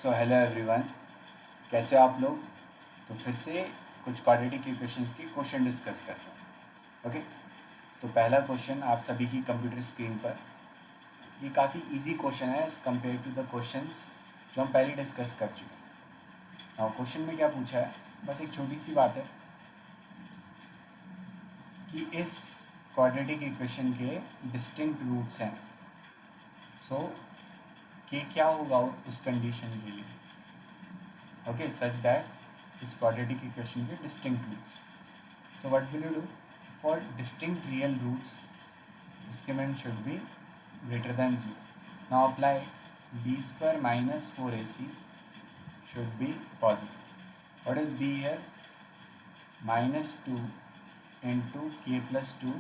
So hello everyone, कैसे हो आप लोग। तो फिर से कुछ क्वाड्रेटिक इक्वेशंस की क्वेश्चन डिस्कस करते हैं। ओके, तो पहला क्वेश्चन आप सभी की कंप्यूटर स्क्रीन पर, ये काफ़ी इजी क्वेश्चन है as compare to the questions जो हम पहले डिस्कस कर चुके हैं। और क्वेश्चन में क्या पूछा है, बस एक छोटी सी बात है कि इस क्वाड्रेटिक इक्वेशन के डिस्टिंक्ट रूट्स हैं। सो के क्या होगा उस कंडीशन के लिए, okay, such that this quadratic equation के distinct roots. So what will you do? For distinct real roots, discriminant should be greater than 0. Now apply b square minus 4ac should be positive. What is b here? Minus 2 into k plus 2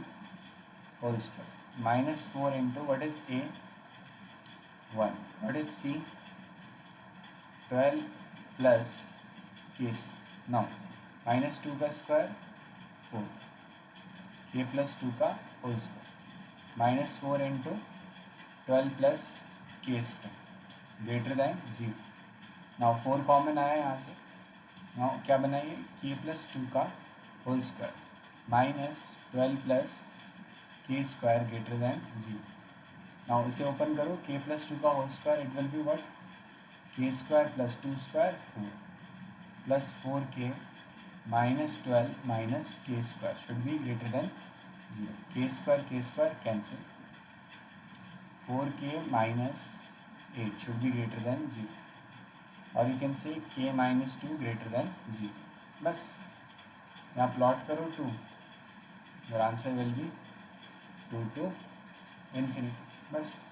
whole square. Minus 4 into what is a? 1. What is c? 12 plus k square. Now minus 2 का square 4, k plus 2 का whole square, minus 4 into 12 plus K square greater than 0. Now 4 common आया यहाँ से. Now क्या बनाइए, k plus 2 का whole square minus 12 plus K square greater than 0. Now इसे open करो, k प्लस 2 का whole square it will be what, k square plus 2 square 4 plus 4k minus 12 minus K square should be greater than 0. K square cancel, 4k minus 8 should be greater than 0. और you can say k minus 2 greater than 0. बस यहाँ plot करो 2, your answer will be 2 to infinity. बस.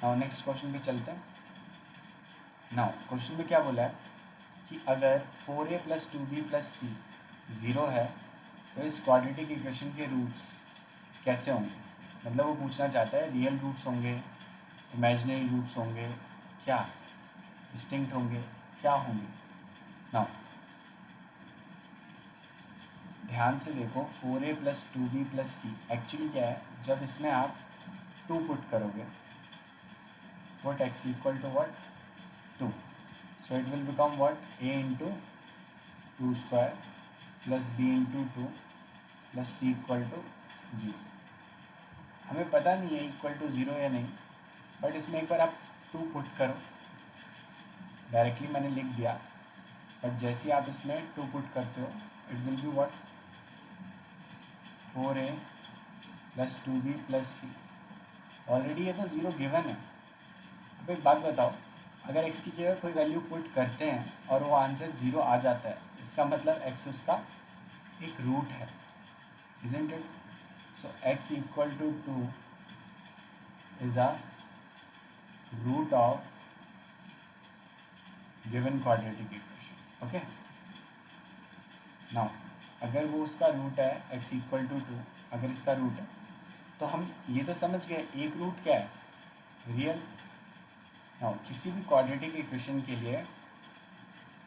Now next question पे चलते हैं. Now question में क्या बोला है कि अगर 4a प्लस 2b प्लस सी 0 है तो इस क्वाड्रेटिक इक्वेशन के रूट्स कैसे होंगे. मतलब वो पूछना चाहता है रियल रूट्स होंगे, इमेजिनरी रूट्स होंगे, क्या डिस्टिंक्ट होंगे, क्या होंगे. नाउ ध्यान से देखो, 4a प्लस 2b प्लस सी एक्चुअली क्या है, जब इसमें आप 2 पुट करोगे what x equal to what, 2. So it will become what, a into 2 square plus b into 2 plus c equal to 0. हमें पता नहीं है इक्वल टू 0 या नहीं, बट इसमें एक बार आप 2 पुट करो. डायरेक्टली मैंने लिख दिया, बट जैसे आप इसमें 2 पुट करते हो it will be what, 4a plus 2b plus C. Already ये तो 0 गिवन है. अब एक बात बताओ, अगर x की जगह कोई वैल्यू पुट करते हैं और वो आंसर 0 आ जाता है, इसका मतलब x उसका एक रूट है, isn't it? So x equal to 2 is a root of given quadratic equation. Okay? Now अगर वो उसका रूट है, x equal to 2 अगर इसका रूट है, तो हम ये तो समझ गए एक रूट क्या है, रियल. नाउ किसी भी क्वाड्रेटिक इक्वेशन के लिए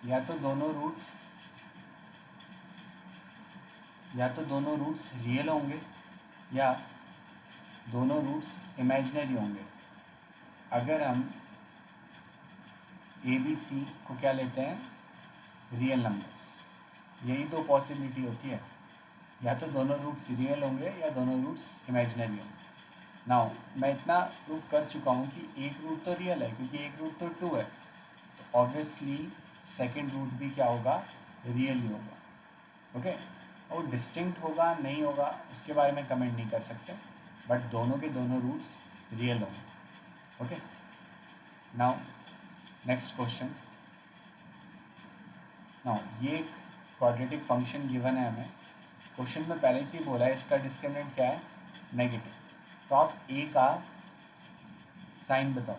या तो दोनों रूट्स रियल होंगे या दोनों रूट्स इमेजिनरी होंगे. अगर हम ए बी सी को क्या लेते हैं, रियल नंबर्स, यही दो पॉसिबिलिटी होती है, या तो दोनों रूट्स रियल होंगे या दोनों रूट्स इमेजिनरी होंगे. नाउ मैं इतना प्रूफ कर चुका हूँ कि एक रूट तो रियल है क्योंकि एक रूट तो 2 है, तो ऑब्वियसली सेकंड रूट भी क्या होगा, रियल ही होगा. ओके, और डिस्टिंक्ट होगा नहीं होगा उसके बारे में कमेंट नहीं कर सकते, बट दोनों के दोनों रूट्स रियल होंगे. Okay, now next question. Now ये क्वाड्रेटिक फंक्शन गिवन है हमें, क्वेश्चन में पहले से ही बोला है इसका डिस्क्रिमिनेंट क्या है, नेगेटिव. तो आप a का साइन बताओ,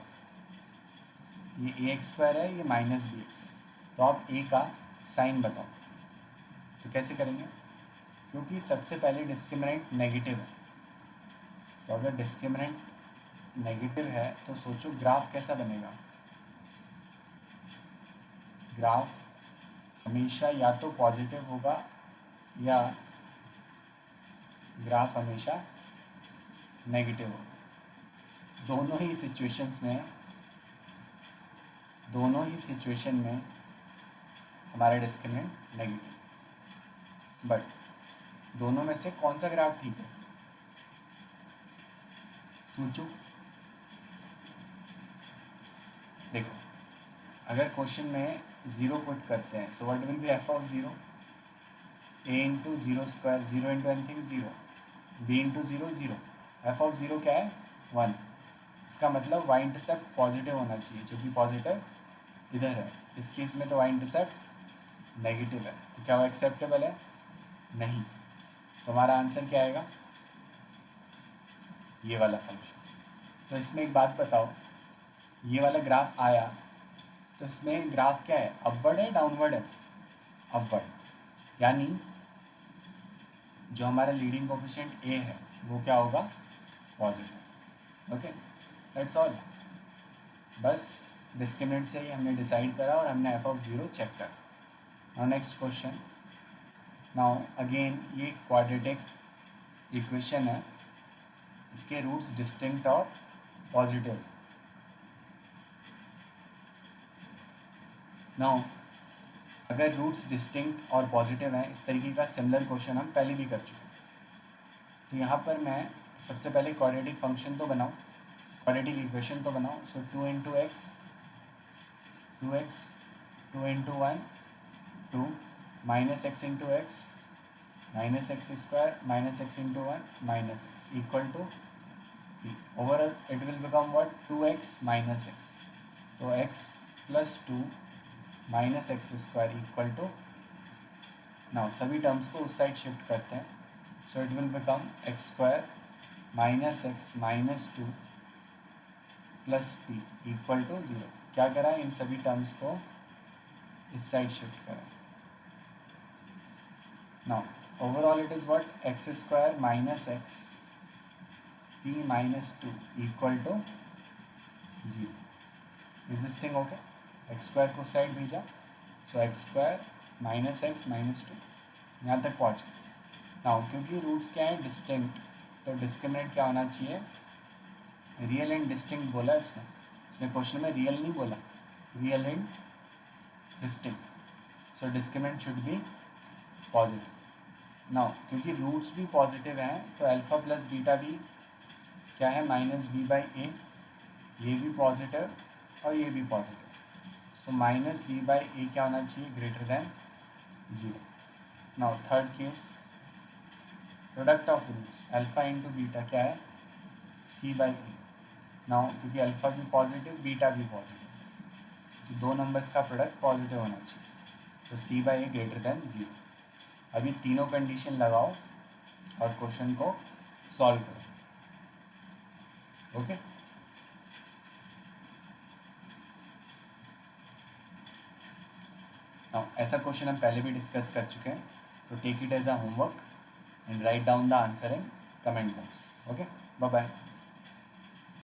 ये ax स्क्वायर है, ये माइनस बी एक्स है, तो आप a का साइन बताओ. तो कैसे करेंगे, क्योंकि सबसे पहले डिस्क्रिमिनेंट नेगेटिव है, तो अगर डिस्क्रिमिनेंट नेगेटिव है तो सोचो ग्राफ कैसा बनेगा. ग्राफ हमेशा या तो पॉजिटिव होगा या ग्राफ हमेशा नेगेटिव होगा. दोनों ही सिचुएशंस में दोनों ही सिचुएशन में हमारा डिस्क्रिमिनेंट नेगेटिव, बट दोनों में से कौन सा ग्राफ ठीक है? सोचो। देखो, अगर क्वेश्चन में 0 पुट करते हैं, so what will be F of 0? a into 0 square, 0 into anything 0, b into 0 0, F of 0 क्या है? 1। इसका मतलब y इंटरसेप्ट पॉजिटिव होना चाहिए, जो कि पॉजिटिव इधर है। इस केस में तो y इंटरसेप्ट नेगेटिव है, तो क्या वो एक्सेप्टेबल है? नहीं। तो हमारा आंसर क्या आएगा? ये वाला फंक्शन। तो इसमें एक बात बताओ, ये वाला ग्राफ आया तो इसमें ग्राफ क्या है? अपवर्ड है, डाउनवर्ड है? अपवर्ड, यानी जो हमारा लीडिंग कोफिशिएंट a है वो क्या होगा? पॉजिटिव। Okay, that's all. बस डिस्क्रिमिनेंट से ही हमने डिसाइड करा और हमने एफ ऑफ 0 चेक करा। Now next question. Now again ये क्वाड्रेटिक इक्वेशन है, इसके रूट्स डिस्टिंक्ट और पॉजिटिव। नाउ अगर रूट्स डिस्टिंक्ट और पॉजिटिव हैं, इस तरीके का सिमिलर क्वेश्चन हम पहले भी कर चुके हैं। तो यहाँ पर मैं सबसे पहले क्वाड्रेटिक फंक्शन तो बनाऊँ, क्वाड्रेटिक इक्वेशन तो बनाऊँ। So 2 into X, 2x, 2 into 1 2, minus X into X, minus X square, minus X into 1 minus X equal to p। Overall it will become what? 2x minus X. तो x plus 2 minus X square equal to, now सभी terms को उस side shift करते हैं। So it will become X square minus X minus 2 plus P equal to 0। क्या करा? इन सभी टर्म्स को इस साइड शिफ्ट करा। Now overall it is what? X square minus X P minus 2 equal to 0। Is this thing okay? X square को side भेजा, so X square minus X minus 2 यहाँ तक पहुँच गए। नाउ क्योंकि रूट्स क्या है? डिस्टिंक्ट, तो डिस्क्रिमिनेंट क्या होना चाहिए? रियल एंड डिस्टिंक्ट बोला है उसने क्वेश्चन में रियल नहीं बोला, real and distinct. So discriminant should be positive. Now क्योंकि रूट्स भी पॉजिटिव हैं तो अल्फा प्लस बीटा भी क्या है? माइनस बी बाई ए, ये भी पॉजिटिव और ये भी positive. So minus B by A क्या होना चाहिए? Greater than 0। Now third case, product of roots alpha into beta क्या है? C by A. नाउ क्योंकि अल्फा भी पॉजिटिव बीटा भी पॉजिटिव, तो दो नंबर्स का प्रोडक्ट पॉजिटिव होना चाहिए, तो C by A greater than 0। अभी तीनों कंडीशन लगाओ और क्वेश्चन को सॉल्व करो। ओके, नाउ ऐसा क्वेश्चन हम पहले भी डिस्कस कर चुके हैं, तो take it as a homework and write down the answer in comment box. Okay, bye bye.